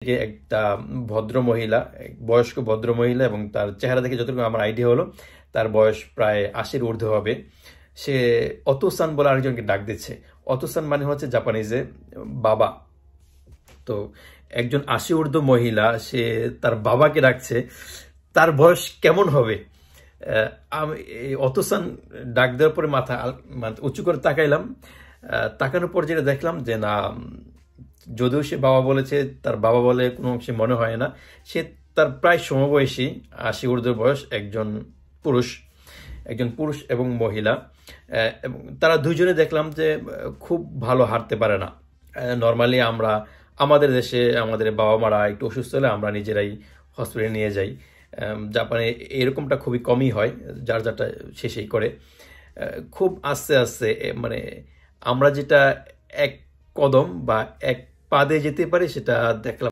থেকে একটা ভদ্র মহিলা, বয়স্ক ভদ্র মহিলা, এবং তার চেহারা দেখে যতটুকু আমার আইডিয়া হলো তার বয়স প্রায় 80-র ঊর্ধ্বে হবে। সে অতোসান বলে আরেকজনকে ডাক দিচ্ছে। অতোসান মানে হচ্ছে জাপানিজে বাবা। তো একজন 80 ঊর্ধ্ব মহিলা সে তার বাবাকে ডাকছে, তার বয়স কেমন হবে? আমি অতোসান ডাক দেওয়ার পরে মাথা উঁচু করে তাকাইলাম। তাকানোর পর যেটা দেখলাম যে না, যদিও সে বাবা বলেছে, তার বাবা বলে কোনো অংশে মনে হয় না। সে তার প্রায় সমবয়সী 80 ঊর্ধ্ব বয়স একজন পুরুষ এবং মহিলা। এবং তারা দুইজনে দেখলাম যে খুব ভালো হাঁটতে পারে না। নর্মালি আমরা আমাদের দেশে আমাদের বাবা মারা একটু অসুস্থ হলে আমরা নিজেরাই হসপিটালে নিয়ে যাই। জাপানে এরকমটা খুবই কমই হয়, যার যারটা শেষেই করে। খুব আস্তে আস্তে মানে আমরা যেটা এক কদম বা এক পা দিয়ে যেতে পারি সেটা দেখলাম